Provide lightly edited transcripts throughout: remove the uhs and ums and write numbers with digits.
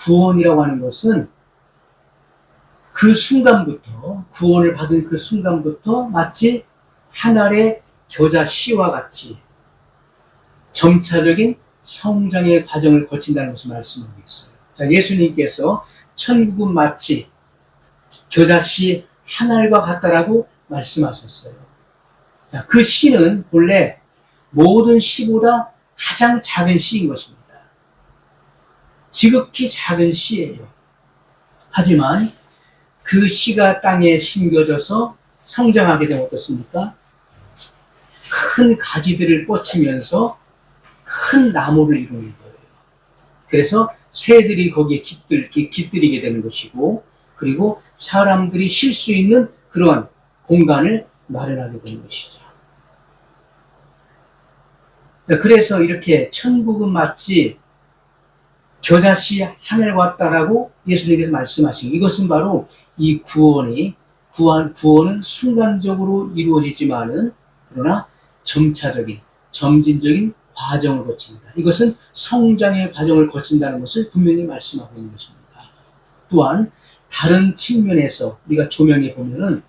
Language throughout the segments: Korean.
구원이라고 하는 것은 그 순간부터, 구원을 받은 그 순간부터 마치 한 알의 겨자 씨와 같이 점차적인 성장의 과정을 거친다는 것을 말씀하고 있어요. 자, 예수님께서 천국은 마치 겨자 씨 한 알과 같다라고 말씀하셨어요. 자, 그 씨는 본래 모든 씨보다 가장 작은 씨인 것입니다. 지극히 작은 씨예요. 하지만 그 씨가 땅에 심겨져서 성장하게 되면 어떻습니까? 큰 가지들을 뻗치면서 큰 나무를 이루는 거예요. 그래서 새들이 거기에 깃들이게 되는 것이고, 그리고 사람들이 쉴 수 있는 그러한 공간을 마련하게 되는 것이죠. 그래서 이렇게 천국은 마치 겨자씨 하늘 같다라고 예수님께서 말씀하신, 이것은 바로 이 구원은 순간적으로 이루어지지만은 그러나 점차적인, 점진적인 과정을 거친다. 이것은 성장의 과정을 거친다는 것을 분명히 말씀하고 있는 것입니다. 또한 다른 측면에서 우리가 조명해 보면은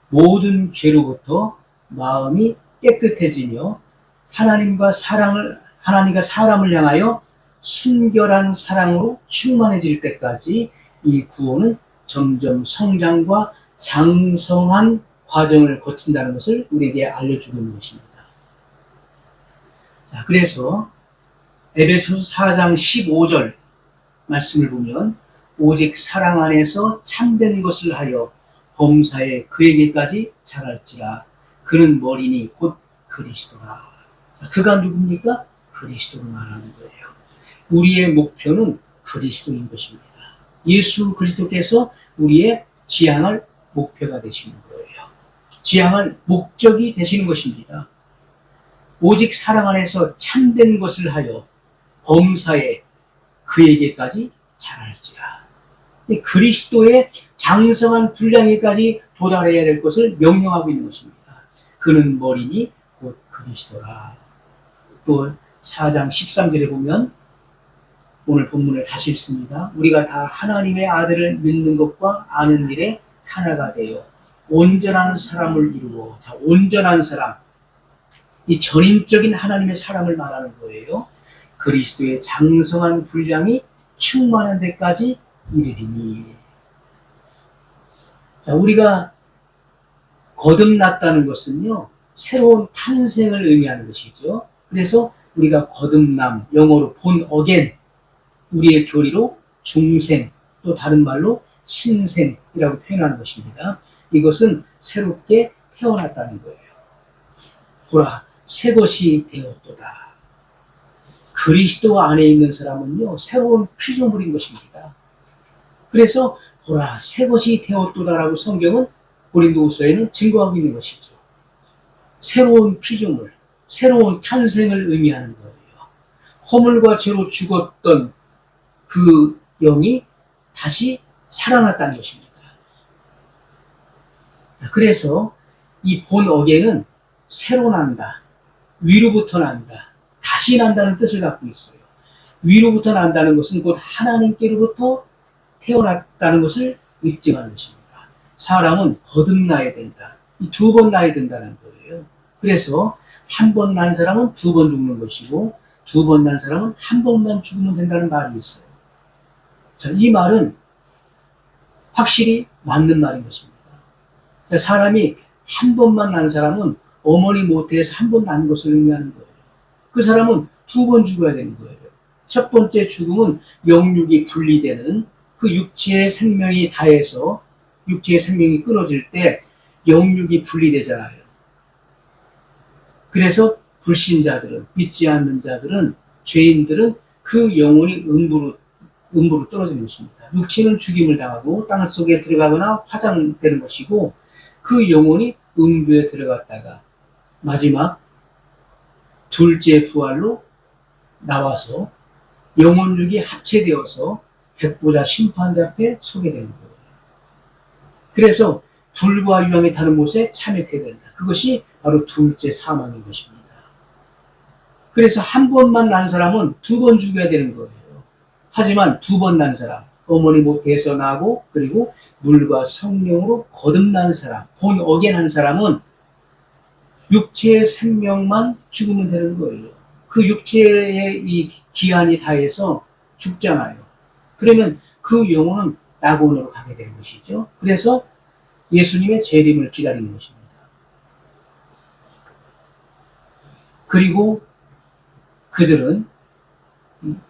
모든 죄로부터 마음이 깨끗해지며 하나님과 사람을 향하여 순결한 사랑으로 충만해질 때까지 이 구원은 점점 성장과 장성한 과정을 거친다는 것을 우리에게 알려주고 있는 것입니다. 자, 그래서 에베소서 4장 15절 말씀을 보면 오직 사랑 안에서 참된 것을 하여 범사에 그에게까지 자랄지라. 그는 머리니 곧 그리스도라. 자, 그가 누굽니까? 그리스도를 말하는 거예요. 우리의 목표는 그리스도인 것입니다. 예수 그리스도께서 우리의 지향할 목표가 되시는 거예요. 지향할 목적이 되시는 것입니다. 오직 사랑 안에서 참된 것을 하여 범사에 그에게까지 자랄지라. 그리스도의 장성한 분량에까지 도달해야 될 것을 명령하고 있는 것입니다. 그는 머리니 곧 그리스도라. 또 4장 13절에 보면 오늘 본문을 다시 읽습니다. 우리가 다 하나님의 아들을 믿는 것과 아는 일에 하나가 되어 온전한 사람을 이루어. 자, 온전한 사람, 이 전인적인 하나님의 사람을 말하는 거예요. 그리스도의 장성한 분량이 충만한 데까지 이르리니. 자, 우리가 거듭났다는 것은요, 새로운 탄생을 의미하는 것이죠. 그래서 우리가 거듭남, 영어로 born again, 우리의 교리로 중생, 또 다른 말로 신생이라고 표현하는 것입니다. 이것은 새롭게 태어났다는 거예요. 보라, 새 것이 되었도다. 그리스도 안에 있는 사람은요, 새로운 피조물인 것입니다. 그래서 보라, 새 것이 되었도다라고 성경은 고린도후서에는 증거하고 있는 것이죠. 새로운 피조물, 새로운 탄생을 의미하는 거예요. 허물과 죄로 죽었던 그 영이 다시 살아났다는 것입니다. 그래서 이 본 어게는 새로 난다, 위로부터 난다, 다시 난다는 뜻을 갖고 있어요. 위로부터 난다는 것은 곧 하나님께로부터 태어났다는 것을 입증하는 것입니다. 사람은 거듭나야 된다. 이 두 번 나야 된다는 거예요. 그래서 한 번 난 사람은 두 번 죽는 것이고, 두 번 난 사람은 한 번만 죽으면 된다는 말이 있어요. 자, 이 말은 확실히 맞는 말인 것입니다. 자, 사람이 한 번만 난 사람은 어머니 모태에서 한 번 난 것을 의미하는 거예요. 그 사람은 두 번 죽어야 되는 거예요. 첫 번째 죽음은 영육이 분리되는, 그 육체의 생명이 다해서 육체의 생명이 끊어질 때 영육이 분리되잖아요. 그래서 불신자들은, 믿지 않는 자들은, 죄인들은 그 영혼이 음부로 떨어지는 것입니다. 육체는 죽임을 당하고 땅 속에 들어가거나 화장되는 것이고, 그 영혼이 음부에 들어갔다가 마지막 둘째 부활로 나와서 영혼육이 합체되어서 백보자 심판대 앞에 서게 되는 거예요. 그래서 불과 유황이 타는 곳에 참여해야 된다. 그것이 바로 둘째 사망인 것입니다. 그래서 한 번만 난 사람은 두 번 죽여야 되는 거예요. 하지만 두 번 난 사람, 어머니 못에서 나고 그리고 물과 성령으로 거듭난 사람, 본 어겐한 사람은 육체의 생명만 죽으면 되는 거예요. 그 육체의 이 기한이 다해서 죽잖아요. 그러면 그 영혼은 낙원으로 가게 되는 것이죠. 그래서 예수님의 재림을 기다리는 것입니다. 그리고 그들은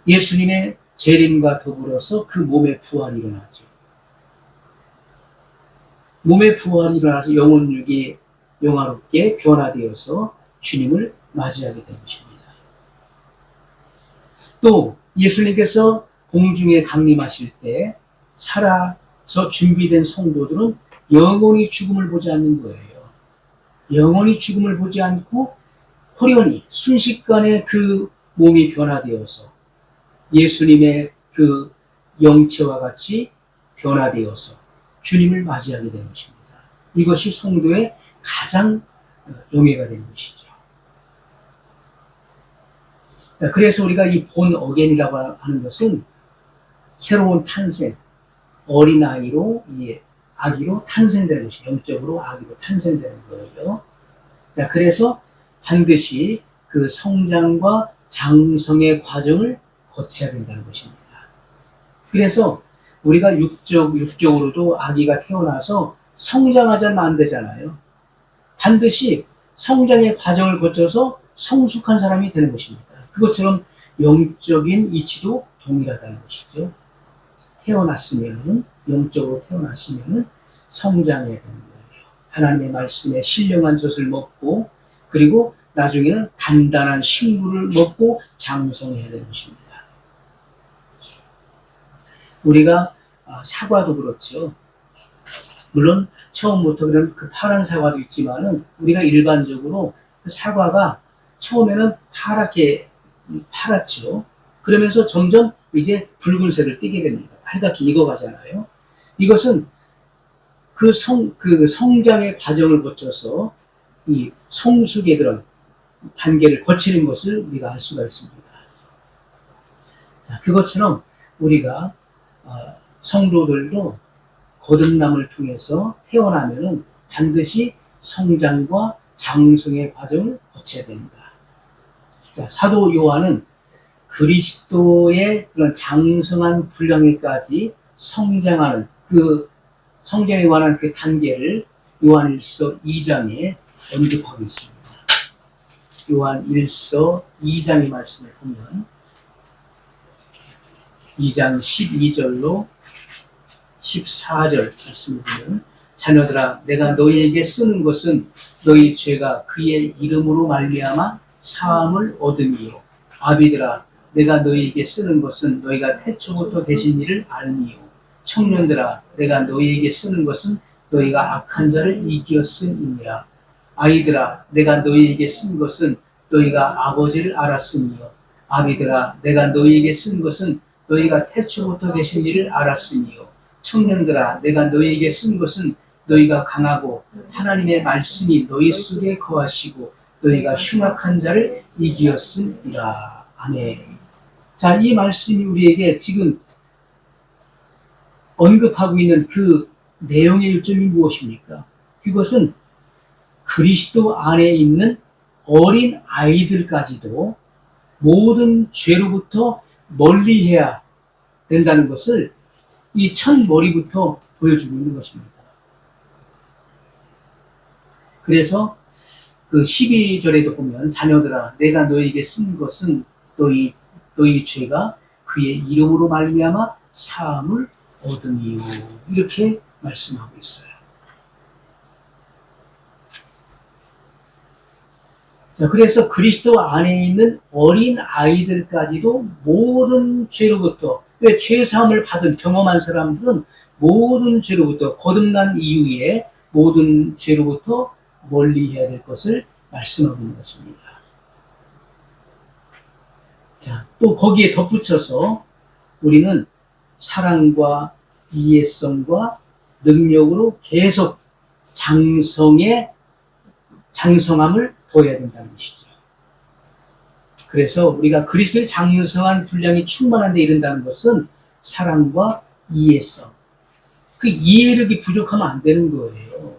예수님의 재림과 더불어서 그 몸의 부활이 일어나죠. 몸의 부활이 일어나서 영혼육이 영화롭게 변화되어서 주님을 맞이하게 된 것입니다. 또 예수님께서 공중에 강림하실 때 살아서 준비된 성도들은 영원히 죽음을 보지 않는 거예요. 영원히 죽음을 보지 않고 호련히 순식간에 그 몸이 변화되어서 예수님의 그 영체와 같이 변화되어서 주님을 맞이하게 되는 것입니다. 이것이 성도의 가장 영예가 되는 것이죠. 그래서 우리가 이 본 어겐이라고 하는 것은 새로운 탄생, 어린아이로, 아기로 탄생되는 것이 영적으로 아기로 탄생되는 거예요. 그래서 반드시 그 성장과 장성의 과정을 거쳐야 된다는 것입니다. 그래서 우리가 육적으로도 아기가 태어나서 성장하자면 안 되잖아요. 반드시 성장의 과정을 거쳐서 성숙한 사람이 되는 것입니다. 그것처럼 영적인 이치도 동일하다는 것이죠. 영적으로 태어났으면 성장해야 되는 거예요. 하나님의 말씀에 신령한 젖을 먹고 그리고 나중에는 단단한 식물을 먹고 장성해야 되는 것입니다. 우리가 사과도 그렇죠. 물론 처음부터 그런 그 파란 사과도 있지만은 우리가 일반적으로 그 사과가 처음에는 파랗죠. 그러면서 점점 이제 붉은색을 띠게 됩니다. 빨갛게 익어가잖아요. 이것은 그 성장의 과정을 거쳐서 이 성숙의 그런 단계를 거치는 것을 우리가 알 수가 있습니다. 자, 그것처럼 우리가 성도들도 거듭남을 통해서 태어나면은 반드시 성장과 장성의 과정을 거쳐야 됩니다. 자, 사도 요한은 그리스도의 그런 장성한 분량에까지 성장하는 그 성장에 관한 그 단계를 요한 1서 2장에 언급하고 있습니다. 요한 1서 2장의 말씀을 보면 2장 12절로 14절 말씀을 보면 자녀들아 내가 너희에게 쓰는 것은 너희 죄가 그의 이름으로 말미암아 사함을 얻음이요 아비들아 내가 너희에게 쓰는 것은 너희가 태초부터 되신 일을 알미요 청년들아 내가 너희에게 쓰는 것은 너희가 악한 자를 이기었음이니라 아이들아 내가 너희에게 쓴 것은 너희가 아버지를 알았으니요 아비들아 내가 너희에게 쓴 것은 너희가 태초부터 되신 일을 알았으니요 청년들아 내가 너희에게 쓴 것은 너희가 강하고 하나님의 말씀이 너희 속에 거하시고 너희가 흉악한 자를 이기었음이라. 아멘. 자, 이 말씀이 우리에게 지금 언급하고 있는 그 내용의 요점이 무엇입니까? 그것은 그리스도 안에 있는 어린 아이들까지도 모든 죄로부터 멀리해야 된다는 것을 이 첫머리부터 보여주고 있는 것입니다. 그래서 그 12절에도 보면 자녀들아 내가 너희에게 쓴 것은 너희 죄가 그의 이름으로 말미암아 사함을 얻음이요 이렇게 말씀하고 있어요. 자, 그래서 그리스도 안에 있는 어린 아이들까지도 모든 죄로부터 왜 죄사함을 받은 경험한 사람들은 모든 죄로부터 거듭난 이후에 모든 죄로부터 멀리해야 될 것을 말씀하고 있는 것입니다. 자, 또 거기에 덧붙여서 우리는 사랑과 이해성과 능력으로 계속 장성함을 더해야 된다는 것이죠. 그래서 우리가 그리스도의 장성한 분량이 충만한 데 이른다는 것은 사랑과 이해성. 그 이해력이 부족하면 안 되는 거예요.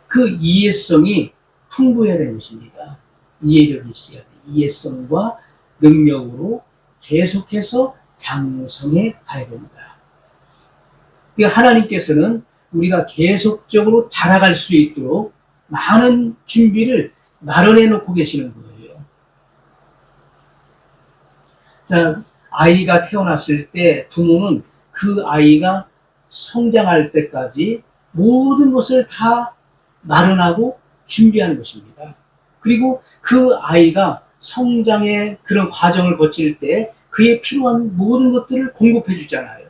그 이해성이 풍부해야 되는 것입니다. 이해력이 있어야 돼요. 이해성과 능력으로 계속해서 장성해 가야 됩니다. 그러니까 하나님께서는 우리가 계속적으로 자라갈 수 있도록 많은 준비를 마련해 놓고 계시는 거예요. 자, 아이가 태어났을 때 부모는 그 아이가 성장할 때까지 모든 것을 다 마련하고 준비하는 것입니다. 그리고 그 아이가 성장의 그런 과정을 거칠 때 그에 필요한 모든 것들을 공급해 주잖아요.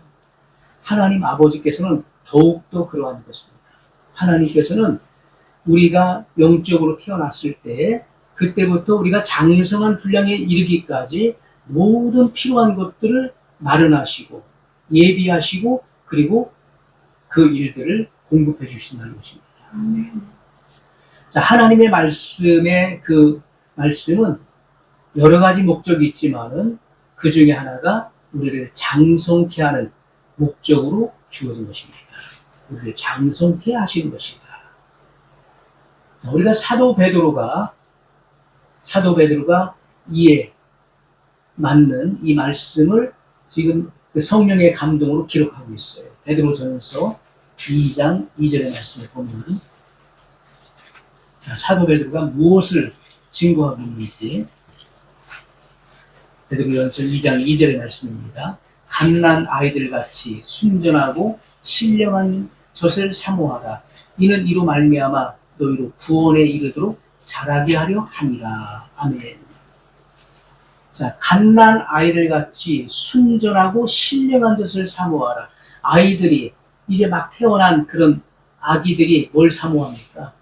하나님 아버지께서는 더욱더 그러한 것입니다. 하나님께서는 우리가 영적으로 태어났을 때 그때부터 우리가 장성한 분량에 이르기까지 모든 필요한 것들을 마련하시고 예비하시고 그리고 그 일들을 공급해 주신다는 것입니다. 자, 하나님의 말씀의 그 말씀은 여러 가지 목적이 있지만은 그 중에 하나가 우리를 장성케 하는 목적으로 주어진 것입니다. 우리를 장성케 하시는 것이다. 자, 우리가 사도 베드로가 이에 맞는 이 말씀을 지금 그 성령의 감동으로 기록하고 있어요. 베드로전서 2장 2절의 말씀을 보면 사도 베드로가 무엇을 증거하고 있는지 베드로전서 2장 2절의 말씀입니다. 갓난 아이들같이 순전하고 신령한 젖을 사모하라. 이는 이로 말미암아 너희로 구원에 이르도록 자라게 하려 함이라. 아멘. 자, 갓난 아이들같이 순전하고 신령한 젖을 사모하라. 아이들이 이제 막 태어난 그런 아기들이 뭘 사모합니까?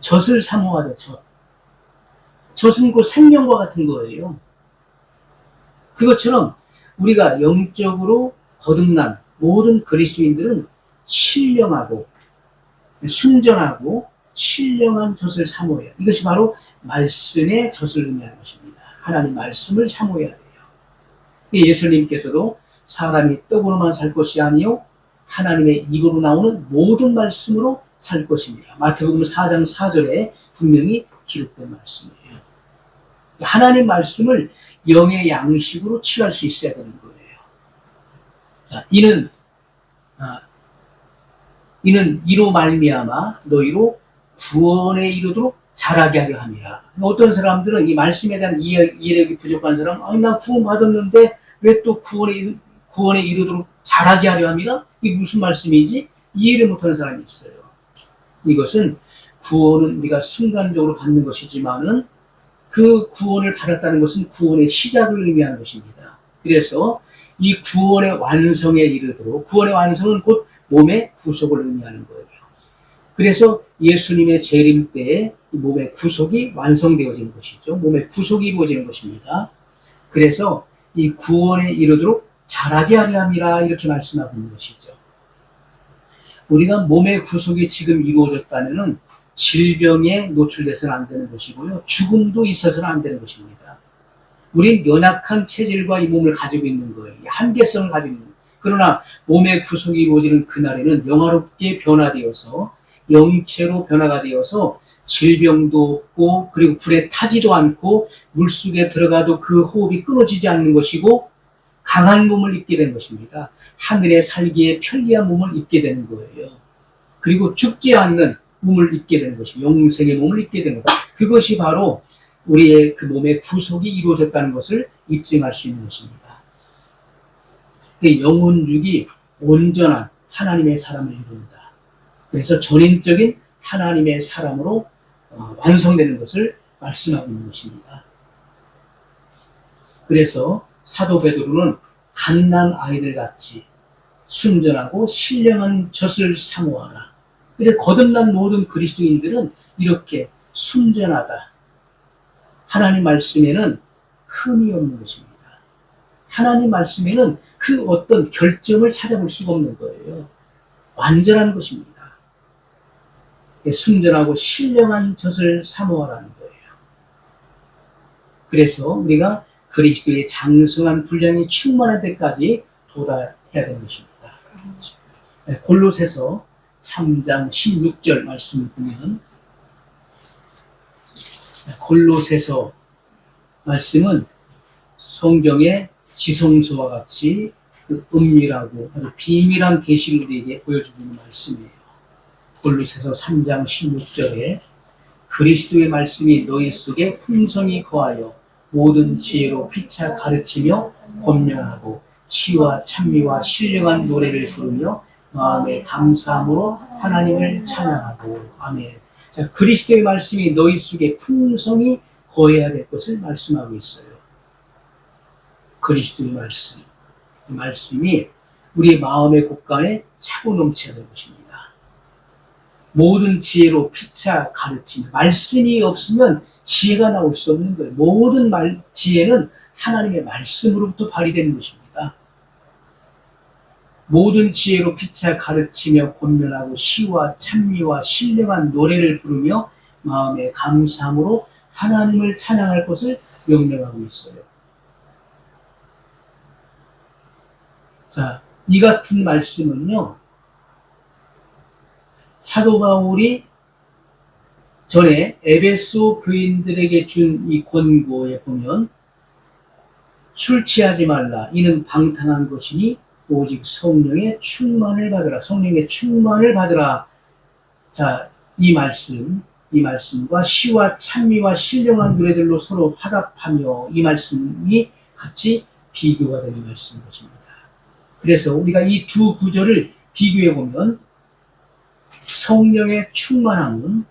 젖을 사모하죠. 젖. 젖은 그 생명과 같은 거예요. 그것처럼 우리가 영적으로 거듭난 모든 그리스도인들은 신령하고 순전하고 신령한 젖을 사모해요. 이것이 바로 말씀의 젖을 의미하는 것입니다. 하나님 말씀을 사모해야 돼요. 예수님께서도 사람이 떡으로만 살 것이 아니요 하나님의 입으로 나오는 모든 말씀으로 살 것입니다. 마태복음 4장 4절에 분명히 기록된 말씀이에요. 하나님 말씀을 영의 양식으로 취할 수 있어야 되는 거예요. 자, 이는 이로 말미암아 너희로 구원에 이르도록 자라게 하려 함이라. 어떤 사람들은 이 말씀에 대한 이해력이 부족한 사람, 아니 나 구원 받았는데 왜 또 구원에 이르도록 자라게 하려 함이라? 이게 무슨 말씀이지? 이해를 못하는 사람이 있어요. 이것은 구원은 우리가 순간적으로 받는 것이지만은 그 구원을 받았다는 것은 구원의 시작을 의미하는 것입니다. 그래서 이 구원의 완성에 이르도록, 구원의 완성은 곧 몸의 구속을 의미하는 거예요. 그래서 예수님의 재림 때에 몸의 구속이 완성되어지는 것이죠. 몸의 구속이 이루어지는 것입니다. 그래서 이 구원에 이르도록 자라게 하려 함이라 이렇게 말씀하고 있는 것이죠. 우리가 몸의 구속이 지금 이루어졌다면 질병에 노출돼서는 안 되는 것이고요. 죽음도 있어서는 안 되는 것입니다. 우린 연약한 체질과 이 몸을 가지고 있는 거예요. 한계성을 가지고 있는 거예요. 그러나 몸의 구속이 이루어지는 그날에는 영화롭게 변화되어서 영체로 변화가 되어서 질병도 없고 그리고 불에 타지도 않고 물속에 들어가도 그 호흡이 끊어지지 않는 것이고 강한 몸을 입게 된 것입니다. 하늘에 살기에 편리한 몸을 입게 되는 거예요. 그리고 죽지 않는 몸을 입게 되는 것입니다. 영생의 몸을 입게 되는 것. 그것이 바로 우리의 그 몸의 구속이 이루어졌다는 것을 입증할 수 있는 것입니다. 영혼육이 온전한 하나님의 사람을 이룬다. 그래서 전인적인 하나님의 사람으로 완성되는 것을 말씀하고 있는 것입니다. 그래서 사도 베드로는 갓난 아이들 같이 순전하고 신령한 젖을 사모하라. 그래서 거듭난 모든 그리스도인들은 이렇게 순전하다. 하나님 말씀에는 흠이 없는 것입니다. 하나님 말씀에는 그 어떤 결점을 찾아볼 수가 없는 거예요. 완전한 것입니다. 순전하고 신령한 젖을 사모하라는 거예요. 그래서 우리가 그리스도의 장성한 분량이 충만할 때까지 도달해야 되는 것입니다. 골로새서 3장 16절 말씀을 보면, 골로새서 말씀은 성경의 지성소와 같이 그 은밀하고 아주 비밀한 계시를 우리에게 보여주는 말씀이에요. 골로새서 3장 16절에 그리스도의 말씀이 너희 속에 풍성히 거하여 모든 지혜로 피차 가르치며 권면하고 시와 찬미와 신령한 노래를 부르며 마음의 감사함으로 하나님을 찬양하고. 아멘. 자, 그리스도의 말씀이 너희 속에 풍성히 거해야 될 것을 말씀하고 있어요. 그리스도의 말씀. 이 말씀이 우리 마음의 곳간에 차고 넘쳐야 될 것입니다. 모든 지혜로 피차 가르치며, 말씀이 없으면 지혜가 나올 수 없는 거예요. 모든 지혜는 하나님의 말씀으로부터 발휘되는 것입니다. 모든 지혜로 피차 가르치며 권면하고 시와 찬미와 신령한 노래를 부르며 마음의 감사함으로 하나님을 찬양할 것을 명령하고 있어요. 자, 이 같은 말씀은요, 사도 바울이 전에 에베소 교인들에게 준 이 권고에 보면, 술 취하지 말라. 이는 방탕한 것이니 오직 성령의 충만을 받으라. 성령의 충만을 받으라. 자, 이 말씀과 시와 찬미와 신령한 노래들로 서로 화답하며, 이 말씀이 같이 비교가 되는 말씀인 것입니다. 그래서 우리가 이 두 구절을 비교해 보면, 성령의 충만함은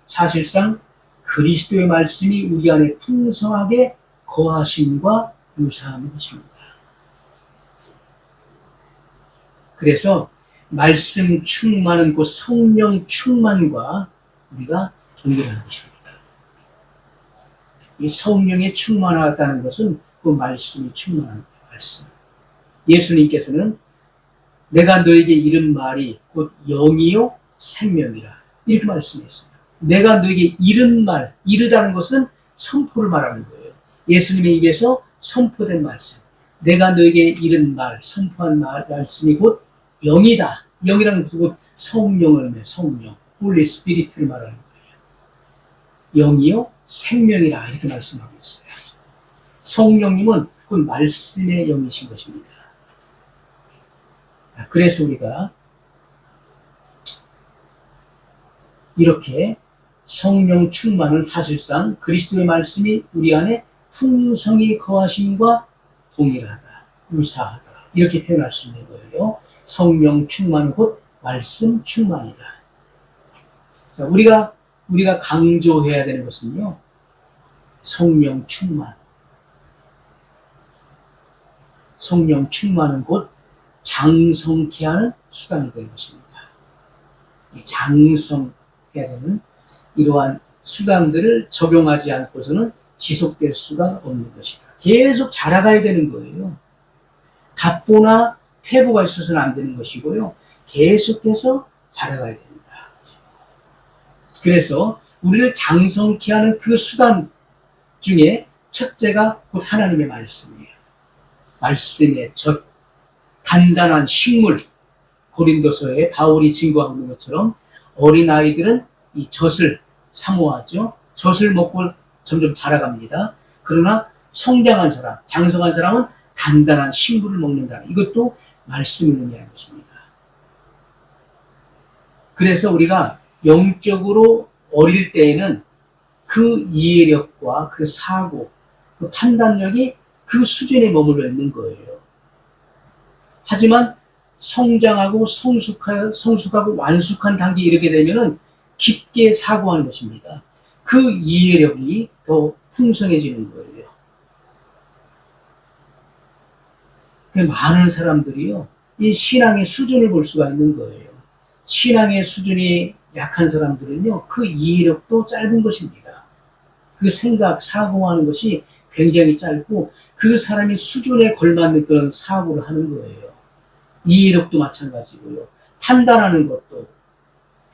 사실상 그리스도의 말씀이 우리 안에 풍성하게 거하심과 유사한 것입니다. 그래서 말씀 충만은 그 성령 충만과 우리가 동일한 것입니다. 이 성령에 충만하다는 것은 그 말씀이 충만한 말씀. 예수님께서는 내가 너에게 이른 말이 곧 영이요 생명이라, 이렇게 말씀했습니다. 내가 너에게 이른 말, 이르다는 것은 선포를 말하는 거예요. 예수님의 입에서 선포된 말씀. 내가 너에게 이른 말, 선포한 말씀이 곧 영이다. 영이라는 것은 곧 성령을 말해요. 성령, 홀리 스피리트를 말하는 거예요. 영이요 생명이라, 이렇게 말씀하고 있어요. 성령님은 곧 말씀의 영이신 것입니다. 그래서 우리가 이렇게 성령 충만은 사실상 그리스도의 말씀이 우리 안에 풍성히 거하심과 동일하다, 유사하다, 이렇게 표현할 수 있는 거예요. 성령 충만은 곧 말씀 충만이다. 자, 우리가 강조해야 되는 것은요, 성령 충만. 성령 충만은 곧 장성케 하는 수단이 되는 것입니다. 장성해야 되는 이러한 수단들을 적용하지 않고서는 지속될 수가 없는 것이다. 계속 자라가야 되는 거예요. 답보나 퇴보가 있어서는 안 되는 것이고요. 계속해서 자라가야 됩니다. 그래서 우리를 장성케 하는 그 수단 중에 첫째가 곧 하나님의 말씀이에요. 말씀의 젖, 단단한 식물. 고린도서에 바울이 증거하고 있는 것처럼 어린아이들은 이 젖을 사모하죠. 젖을 먹고 점점 자라갑니다. 그러나 성장한 사람, 장성한 사람은 단단한 식물을 먹는다. 이것도 말씀을 의미하는 것입니다. 그래서 우리가 영적으로 어릴 때에는 그 이해력과 그 사고, 그 판단력이 그 수준에 머물러 있는 거예요. 하지만 성장하고 성숙하고 완숙한 단계에 이르게 되면은 깊게 사고하는 것입니다. 그 이해력이 더 풍성해지는 거예요. 많은 사람들이요, 이 신앙의 수준을 볼 수가 있는 거예요. 신앙의 수준이 약한 사람들은요, 그 이해력도 짧은 것입니다. 그 생각, 사고하는 것이 굉장히 짧고, 그 사람이 수준에 걸맞는 그런 사고를 하는 거예요. 이해력도 마찬가지고요. 판단하는 것도,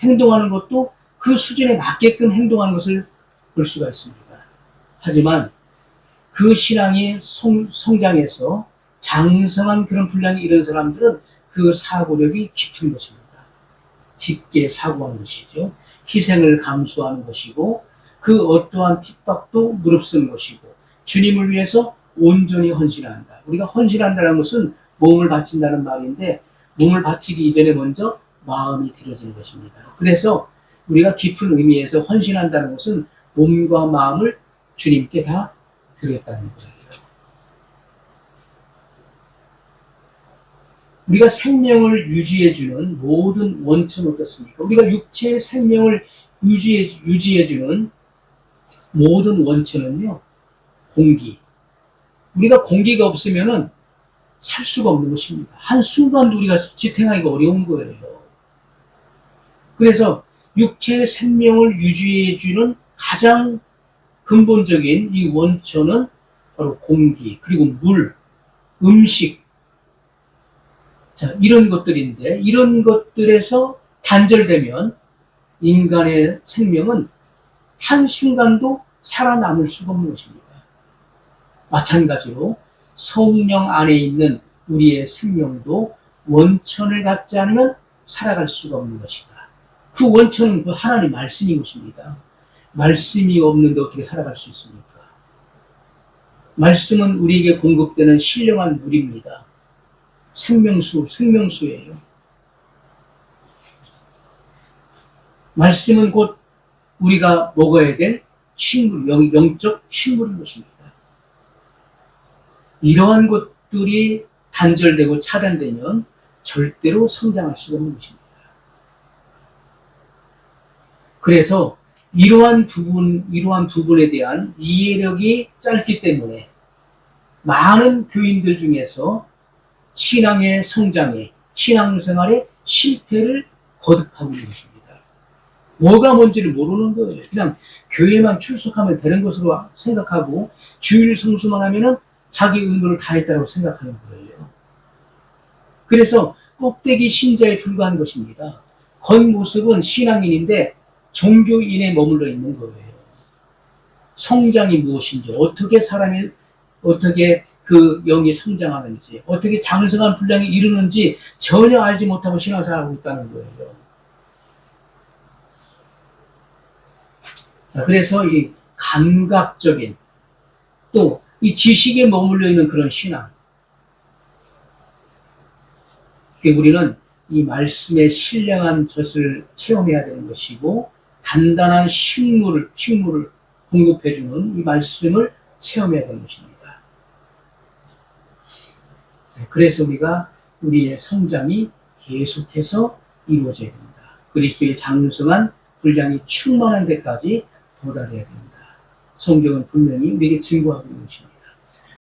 행동하는 것도 그 수준에 맞게끔 행동하는 것을 볼 수가 있습니다. 하지만 그 신앙이 성장해서 장성한 그런 분량이 이런 사람들은 그 그 사고력이 깊은 것입니다. 깊게 사고하는 것이죠. 희생을 감수하는 것이고 그 어떠한 핍박도 무릅쓰는 것이고 주님을 위해서 온전히 헌신한다. 우리가 헌신한다는 것은 몸을 바친다는 말인데 몸을 바치기 이전에 먼저 마음이 들어지는 것입니다. 그래서 우리가 깊은 의미에서 헌신한다는 것은 몸과 마음을 주님께 다 드렸다는 거예요. 우리가 생명을 유지해주는 모든 원천은 어떻습니까? 우리가 육체의 생명을 유지해주는 모든 원천은요, 공기. 우리가 공기가 없으면은 살 수가 없는 것입니다. 한순간도 우리가 지탱하기가 어려운 거예요. 그래서 육체의 생명을 유지해주는 가장 근본적인 이 원천은 바로 공기, 그리고 물, 음식, 자, 이런 것들인데, 이런 것들에서 단절되면 인간의 생명은 한순간도 살아남을 수가 없는 것입니다. 마찬가지로 성령 안에 있는 우리의 생명도 원천을 갖지 않으면 살아갈 수가 없는 것이다. 그 원천은 그 하나님 말씀인 것입니다. 말씀이 없는데 어떻게 살아갈 수 있습니까? 말씀은 우리에게 공급되는 신령한 물입니다. 생명수예요. 말씀은 곧 우리가 먹어야 될 식물, 영적 식물인 것입니다. 이러한 것들이 단절되고 차단되면 절대로 성장할 수가 없는 것입니다. 그래서 이러한 부분에 대한 이해력이 짧기 때문에 많은 교인들 중에서 신앙의 성장에, 신앙생활에 실패를 거듭하고 있는 것입니다. 뭐가 뭔지를 모르는 거예요. 그냥 교회만 출석하면 되는 것으로 생각하고 주일 성수만 하면은 자기 의무를 다했다고 생각하는 거예요. 그래서 껍데기 신자에 불과한 것입니다. 겉모습은 신앙인인데 종교인에 머물러 있는 거예요. 성장이 무엇인지, 어떻게 그 영이 성장하는지, 어떻게 장성한 분량에 이르는지 전혀 알지 못하고 신앙생활하고 있다는 거예요. 자, 그래서 이 감각적인 또 이 지식에 머물러 있는 그런 신앙, 우리는 이 말씀의 신령한 젖을 체험해야 되는 것이고 단단한 식물을 공급해주는 이 말씀을 체험해야 되는 것입니다. 그래서 우리의 성장이 계속해서 이루어져야 됩니다. 그리스도의 장성한 분량이 충만한 데까지 도달해야 됩니다. 성경은 분명히 우리에게 증거하고 있는 것입니다.